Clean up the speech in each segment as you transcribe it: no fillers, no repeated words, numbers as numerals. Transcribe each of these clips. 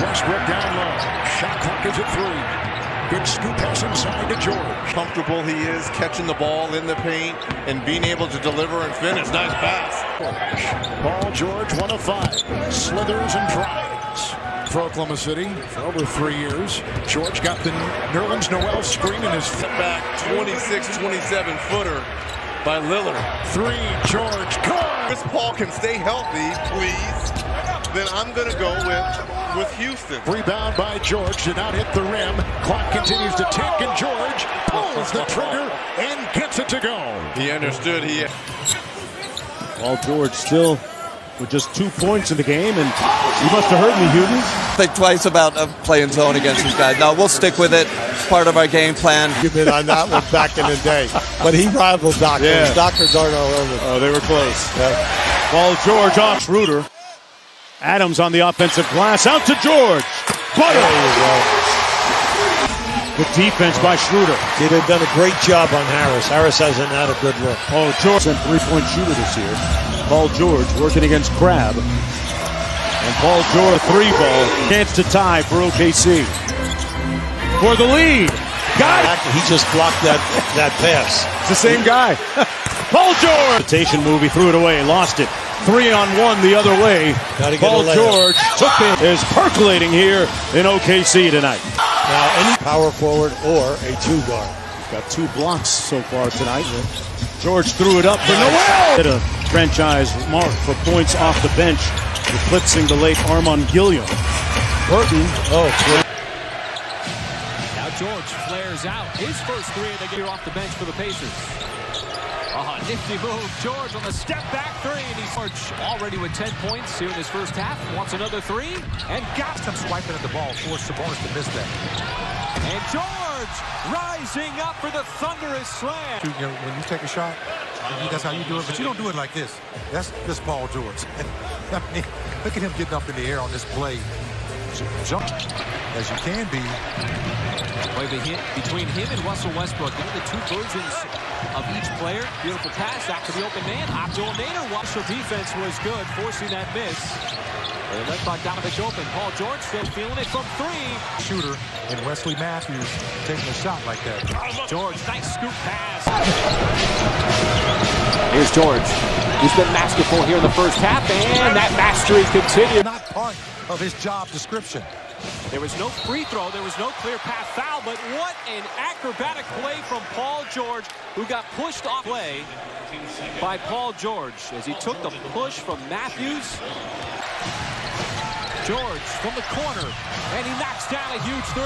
Westbrook down low. Shot clock is at 3. Good scoop pass inside to George. Comfortable he is catching the ball in the paint and being able to deliver and finish. Nice pass. Paul George, 1 of 5. Slithers and drives for Oklahoma City for over 3 years. George got the Nerlens Noel screen in his foot back 26-27 footer by Lillard. 3, George, good. Chris Paul can stay healthy, please. Then I'm going to go with Houston. Rebound by George, did not hit the rim. Clock continues to tick, and George pulls the trigger and gets it to go. He understood. Paul George still with just 2 points in the game, and you must have heard me, Huden. Think twice about playing zone against these guys. No, we'll stick with it. It's part of our game plan. You've been on that one back in the day. But he rivaled Doc. Yeah. Dr. Darno. Oh, they were close. Yeah. Paul George off Schroeder. Adams on the offensive glass. Out to George. Butter. There you go. Good defense by Schroeder. He'd have done a great job on Harris. Harris hasn't had a good look. Paul George, a three-point shooter this year. Paul George working against Crabbe. And Paul George, 3-ball. Chance to tie for OKC. For the lead. Got it. He just blocked that pass. It's the same guy. Paul George. Rotation move. He threw it away. Lost it. 3-on-1 the other way. Paul George took it. Is percolating here in OKC tonight. Now, any power forward or a 2-guard. Got 2 blocks so far tonight. George threw it up for Noel. Hit a franchise mark for points off the bench, eclipsing the late Armand Gilliam. Burton. Oh, great. Now George flares out. His first 3 of the year off the bench for the Pacers. Nifty move. George on the step back 3. And he's already with 10 points here in his first half. Wants another 3. And got some swiping at the ball. Forced Sabonis to miss that. And George rising up for the thunderous slam. When you take a shot, that's how you do it. But you don't do it like this. That's Paul George. I mean, look at him getting up in the air on this play. Jump as you can be. Play the hit between him and Russell Westbrook. They're the 2 versions of each player. Beautiful pass out to the open man. Abdul Nader. Watch defense was good, forcing that miss. They let Bogdanovich open. Paul George still feeling it from 3. Shooter and Wesley Matthews taking a shot like that. George, nice scoop pass. Here's George. He's been masterful here in the first half, and that mastery continues. Not part of his job description. There was no free throw. There was no clear path foul, but what an acrobatic play from Paul George, who got pushed off play by Paul George as he took the push from Matthews. George from the corner, and he knocks down a huge 3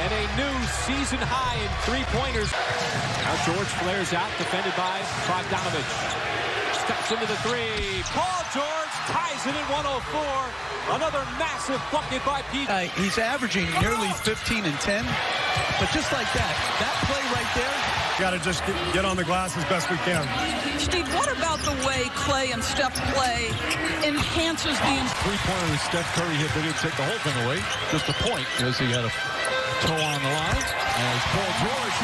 and a new season high in 3-pointers. Now George flares out, defended by Bogdanovich. Steps into the 3. Paul George ties it at 104. Another massive bucket by Pete. He's averaging nearly 15 and 10, but just like that play right there. Got to just get on the glass as best we can. Steve, what about the way Clay and Steph play enhances the... 3-pointer with Steph Curry hit, they didn't take the whole thing away. Just a point, as he had a toe on the line. As Paul George,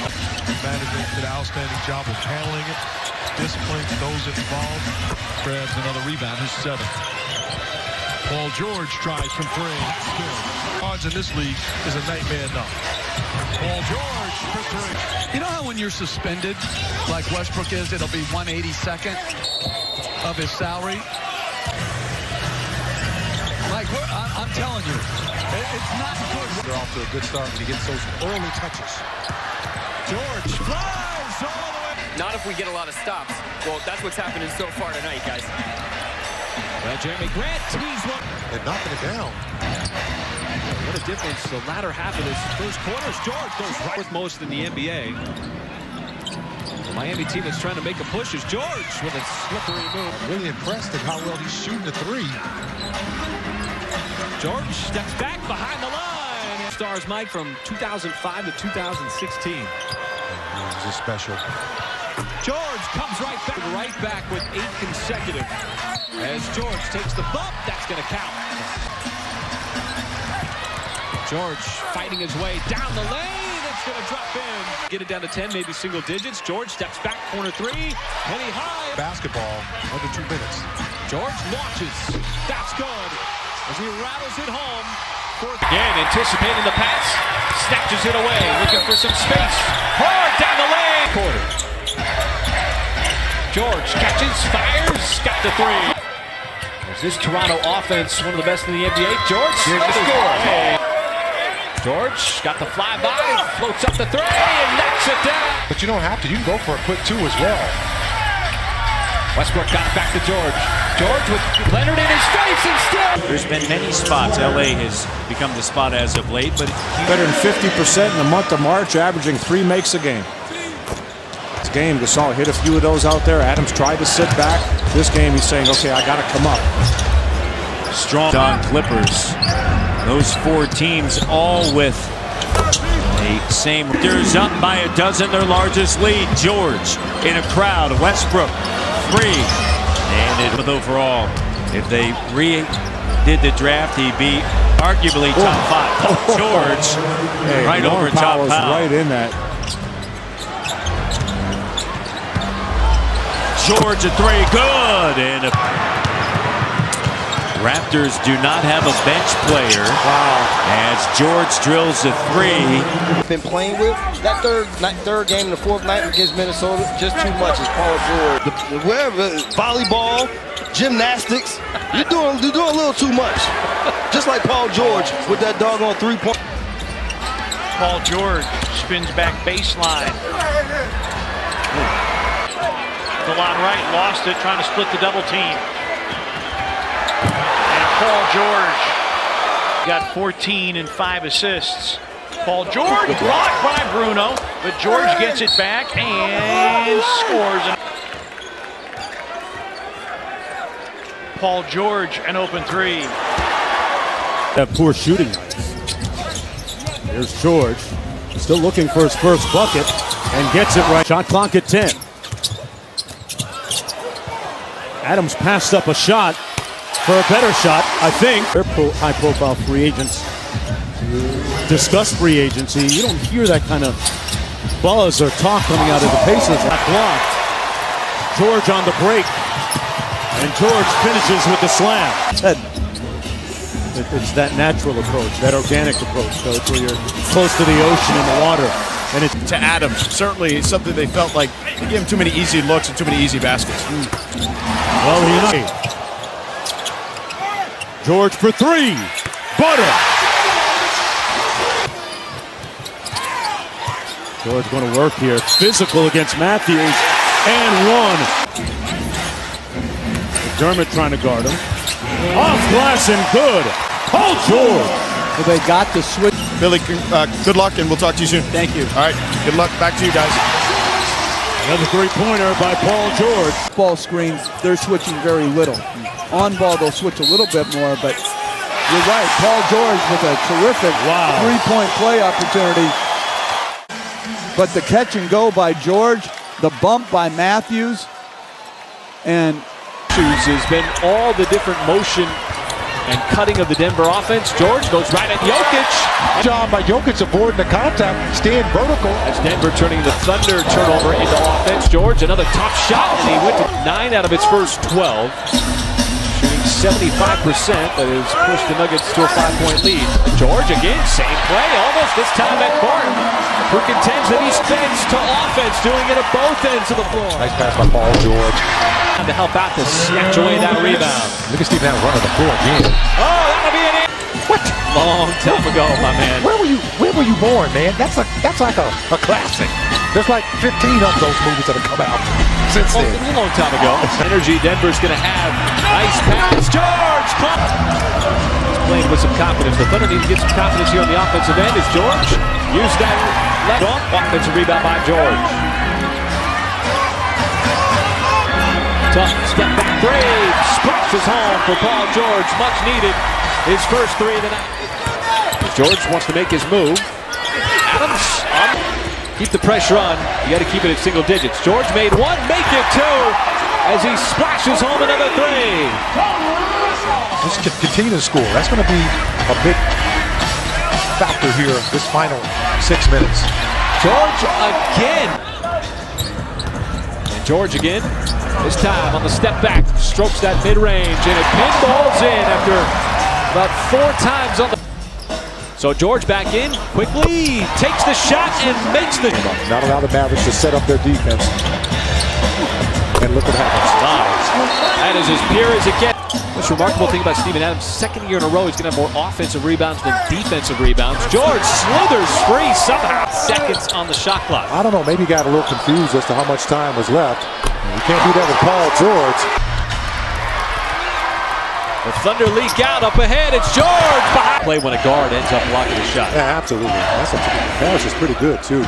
management did an outstanding job of handling it, disciplining those involved. Grabs another rebound, his 7th. Paul George tries from 3. Odds in this league is a nightmare enough. Paul George for 3. You know how when you're suspended, like Westbrook is, it'll be 1/82nd of his salary? Like, I'm telling you, it's not good. They're off to a good start when he gets those early touches. George flies all the way. Not if we get a lot of stops. Well, that's what's happening so far tonight, guys. Well, Jeremy Grant tees one. And knocking it down. What a difference the latter half of this first quarter. George goes right with most in the NBA. The Miami team that's trying to make a push is George with a slippery move. I'm really impressed at how well he's shooting the 3. George steps back behind the line. Stars Mike from 2005 to 2016. This is special. George comes right back with 8 consecutive. As George takes the bump, that's going to count. George fighting his way down the lane. It's going to drop in. Get it down to 10, maybe single digits. George steps back, corner 3. Penny high. Basketball, under 2 minutes. George launches. That's good. As he rattles it home. Again, anticipating the pass, snatches it away, looking for some space. Hard down the lane. Quarter. George catches, fires, got the three. Is this Toronto offense one of the best in the NBA? George, here's the score. George got the flyby, floats up the three, and knocks it down. But you don't have to. You can go for a quick two as well. Westbrook got it back to George. George with Leonard in his face and still. There's been many spots. LA has become the spot as of late, but better than 50% in the month of March, averaging 3 makes a game. This game, Gasol hit a few of those out there. Adams tried to sit back. This game, he's saying, okay, I got to come up. Strong on Clippers. Those 4 teams all with the same. They're up by a dozen, their largest lead. George in a crowd. Westbrook, 3. And it with overall, if they redid the draft, he'd be arguably top 5. George, right over top 5. Right in that. George a 3, good. And Raptors do not have a bench player. As George drills a 3. Been playing with that third game in the 4th night against Minnesota, just too much is Paul George. Wherever volleyball, gymnastics, you're doing a little too much. Just like Paul George with that doggone 3-point. Paul George spins back baseline. DeLon Wright lost it, trying to split the double team. And Paul George got 14 and 5 assists. Paul George blocked by Bruno, but George gets it back and scores. Paul George, an open 3. That poor shooting. Here's George, still looking for his first bucket, and gets it right. Shot clock at 10. Adams passed up a shot for a better shot, I think. They're high-profile free agents discuss free agency. You don't hear that kind of buzz or talk coming out of the Pacers. Blocked. George on the break, and George finishes with the slam. It's that natural approach, that organic approach, Coach, where you're close to the ocean and the water. And it's to Adams, certainly something they felt like they gave him too many easy looks and too many easy baskets. Well, you know, George for 3. Butter. George going to work here. Physical against Matthews. And 1. McDermott trying to guard him. Off glass and good. Paul George. So they got the switch. Billy, good luck, and we'll talk to you soon. Thank you. All right, good luck. Back to you guys. Another 3-pointer by Paul George. Ball screens, they're switching very little. On ball, they'll switch a little bit more, but you're right. Paul George with a terrific 3-point play opportunity. But the catch and go by George, the bump by Matthews, and has been all the different motion and cutting of the Denver offense. George goes right at Jokic. Job by Jokic avoiding the contact, staying vertical. As Denver turning the Thunder turnover into offense. George, another tough shot, and he went to 9 out of his first 12. Shooting 75%, that has pushed the Nuggets to a 5-point lead. George again, same play, almost this time at Bart, who contends that he's fence to offense, doing it at both ends of the floor. Nice pass by Paul George. To help out to snatch away that rebound. Look at Steve Adams running the floor again. Oh, that'll be an What? Long time ago, my man. Where were you born, man? That's like a classic. There's like 15 of those movies that have come out since then. A long time ago. Energy Denver's going to have. Nice pass. George! He's playing with some confidence. The Thunder need to get some confidence here on the offensive end. Is George use that left off. Offensive rebound by George. Tough step back 3. Splashes home for Paul George. Much needed. His first 3 of the night. George wants to make his move. Adams on. Keep the pressure on. You got to keep it at single digits. George made 1, make it 2 as he splashes home another 3. Just continue to score. That's going to be a big factor here this final 6 minutes. George again. And George again. This time on the step back, strokes that mid-range, and it pinballs in after about 4 times on the... So George back in, quickly takes the shot and makes the... Not allow the Mavericks to set up their defense. And look what happens. That is as pure as it gets. What's remarkable thing about Steven Adams, second year in a row, he's going to have more offensive rebounds than defensive rebounds. George slithers free somehow. Seconds on the shot clock. I don't know, maybe he got a little confused as to how much time was left. You can't do that with Paul George. The Thunder leak out up ahead. It's George behind. Play when a guard ends up blocking the shot. Yeah, absolutely. Harris is pretty good, too.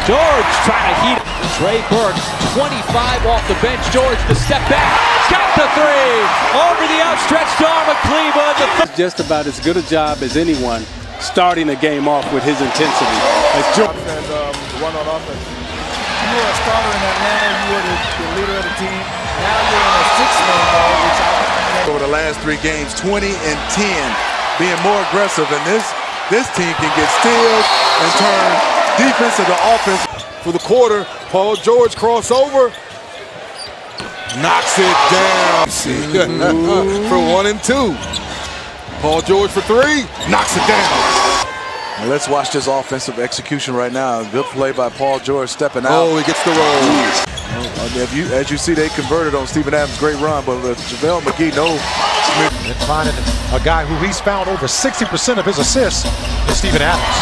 George trying to heat it. Trey Burke, 25 off the bench. George, the step back. Got the three. Over the outstretched arm of Cleveland. It's just about as good a job as anyone starting a game off with his intensity. As George and run on offense. You were a starter in Atlanta. You were the leader of the team. Now you're in a six-man ball, which over the last 3 games, 20 and 10, being more aggressive, and this team can get steals and turn defense into offense. For the quarter, Paul George crossover, knocks it down for 1 and 2. Paul George for 3, knocks it down. Now let's watch this offensive execution right now. Good play by Paul George stepping out. Oh, he gets the roll. As you see, they converted on Steven Adams' great run, but JaVale McGee, And finding a guy who he's found over 60% of his assists is Steven Adams.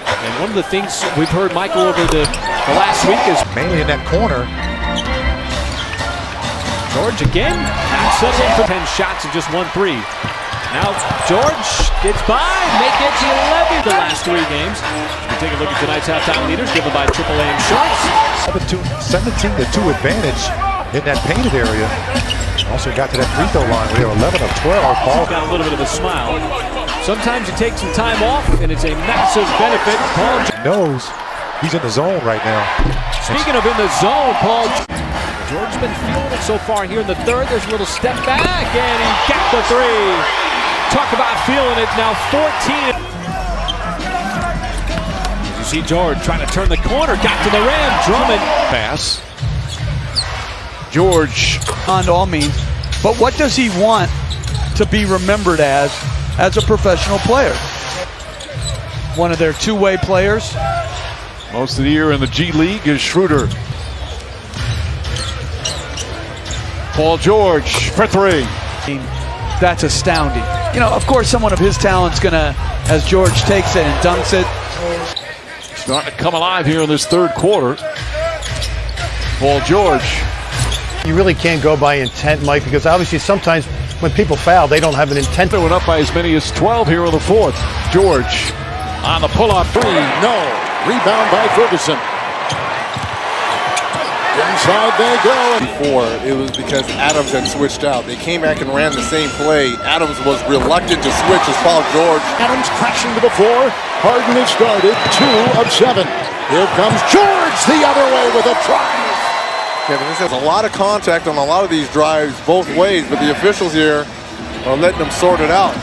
And one of the things we've heard Michael over the last week is mainly in that corner. George again, settling for 10 shots and just 1 3. Now George gets by, make it 11 the last 3 games. We take a look at tonight's halftime leaders given by AAA Insurance. 17-2 advantage in that painted area. Also got to that free throw line. We are 11 of 12. Paul got a little bit of a smile. Sometimes you take some time off, and it's a massive benefit. Paul knows he's in the zone right now. Speaking of in the zone, Paul George's been feeling it so far here in the third. There's a little step back, and he got the 3. Talk about feeling it. Now 14. You see George trying to turn the corner, got to the rim. Drummond pass. George on all means, but what does he want to be remembered as a professional player? One of their two-way players. Most of the year in the G League is Schroeder. Paul George for 3. That's astounding. You know, of course, someone of his talent's gonna, as George takes it and dunks it. Starting to come alive here in this third quarter. Paul George. You really can't go by intent, Mike, because obviously sometimes when people foul, they don't have an intent. They went up by as many as 12 here in the fourth. George on the pull-up 3. No. Rebound by Ferguson. Inside they go. Before, it was because Adams had switched out. They came back and ran the same play. Adams was reluctant to switch as Paul George. Adams crashing to the floor. Harden is guarded. 2 of 7. Here comes George the other way with a try. Kevin, this has a lot of contact on a lot of these drives both ways, but the officials here are letting them sort it out.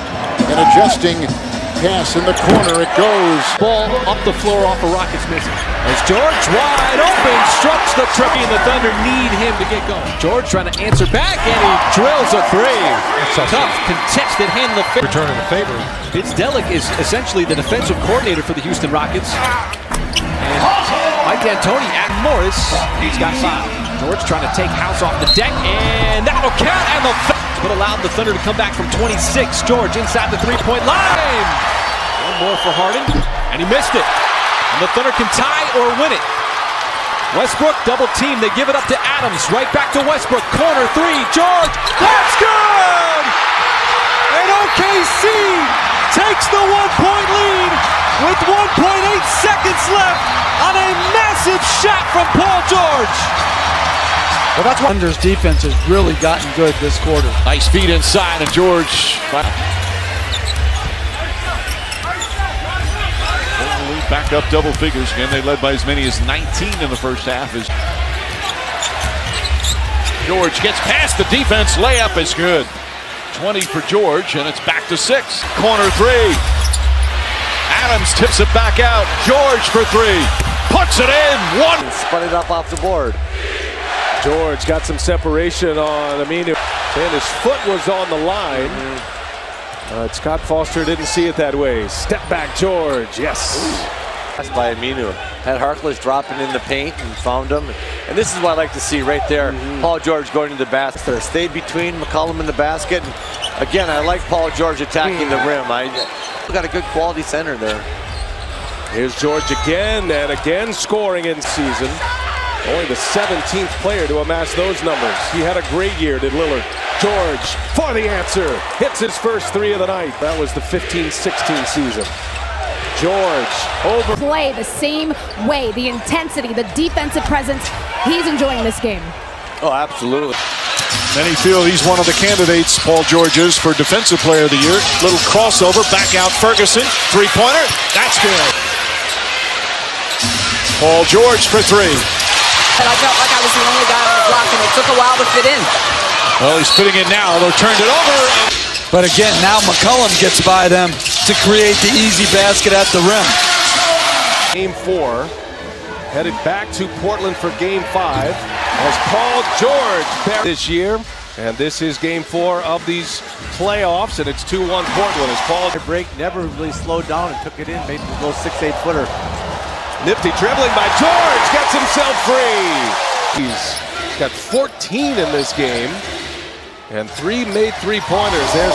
An adjusting pass in the corner. It goes. Ball up the floor off of Rockets missing. As George wide open, strokes the trippy, and the Thunder need him to get going. George trying to answer back, and he drills a 3. Tough, contested, hand in the favor. Returning the favor. Vince Delic is essentially the defensive coordinator for the Houston Rockets. And Mike D'Antoni at Morris, he's got 5. George trying to take House off the deck, and that'll count, and but allowed the Thunder to come back from 26. George inside the 3-point line. One more for Harden, and he missed it. And the Thunder can tie or win it. Westbrook double team. They give it up to Adams. Right back to Westbrook. Corner 3. George. That's good! And OKC takes the 1-point lead with 1.8 seconds left on a massive shot from Paul George. Well, that's why Thunder's defense has really gotten good this quarter. Nice feed inside, and George. Back up double figures again. They led by as many as 19 in the first half. As George gets past the defense, layup is good. 20 for George, and it's back to 6. Corner 3. Adams tips it back out. George for 3. Puts it in. 1. Spun it up off the board. George got some separation on Aminu, and his foot was on the line. Scott Foster didn't see it that way. Step back, George. Yes. That's by Aminu. Had Harkless dropping in the paint and found him. And this is what I like to see right there. Paul George going to the basket. There stayed between McCollum and the basket. And again, I like Paul George attacking the rim. I got a good quality center there. Here's George again and again scoring in season. Only the 17th player to amass those numbers. He had a great year, did Lillard. George for the answer. Hits his first three of the night. That was the 15-16 season. George over. Play the same way, the intensity, the defensive presence. He's enjoying this game. Oh, absolutely. Many feel he's one of the candidates, Paul George is, for Defensive Player of the Year. Little crossover, back out Ferguson. Three-pointer, that's good. Paul George for three. And I felt like I was the only guy on the block, and it took a while to fit in. Well, he's fitting in now. They'll turn it over. But again, now McCollum gets by them to create the easy basket at the rim. Game 4, headed back to Portland for Game 5 as Paul George this year. And this is Game 4 of these playoffs, and it's 2-1 Portland as Paul break never really slowed down and took it in, made the little 6-8 footer. Nifty dribbling by George, gets himself free. He's got 14 in this game, and 3 made three-pointers there.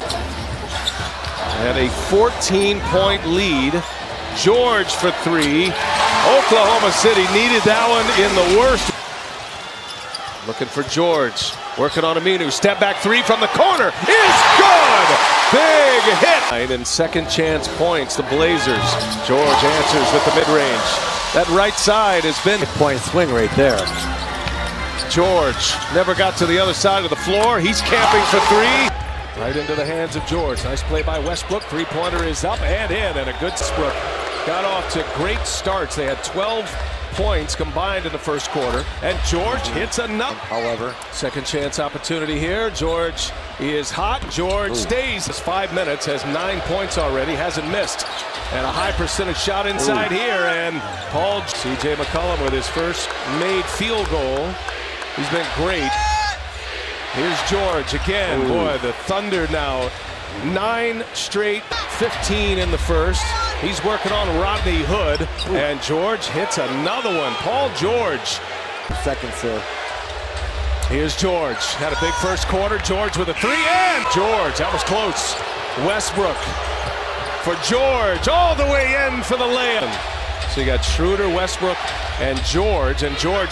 And a 14-point lead. George for 3. Oklahoma City needed that one in the worst. Looking for George, working on Aminu. Step back 3 from the corner is good. Big hit. And second chance points, the Blazers. George answers with the mid-range. That right side has been point swing right there. George never got to the other side of the floor. He's camping for 3. Right into the hands of George. Nice play by Westbrook. Three-pointer is up and in, and a good Westbrook. Got off to great starts. They had 12 points combined in the first quarter, and George hits another. However, second chance opportunity here. George is hot. George stays. 5 minutes, has 9 points already, hasn't missed, and a high percentage shot inside here. And Paul C.J. McCollum with his first made field goal. He's been great. Here's George again. Boy, the Thunder now 9 straight, 15 in the first. He's working on Rodney Hood, and George hits another one. Paul George. Seconds there. Here's George. Had a big first quarter. George with a 3, and George, that was close. Westbrook for George, all the way in for the layup. So you got Schroeder, Westbrook, and George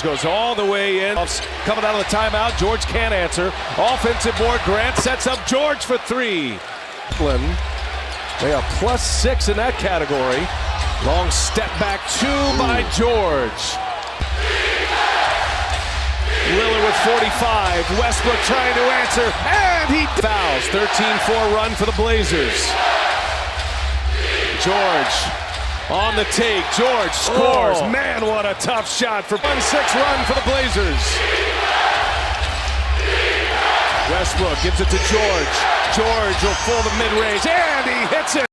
goes all the way in. Coming out of the timeout, George can't answer. Offensive board, Grant sets up George for 3. They are +6 in that category. Long step back 2 by George. Lillard with 45. Westbrook trying to answer, and he fouls. 13-4 run for the Blazers. George on the take. George scores. Man, what a tough shot for 1-6 run for the Blazers. Westbrook gives it to George. George will pull the mid-range, and he hits it.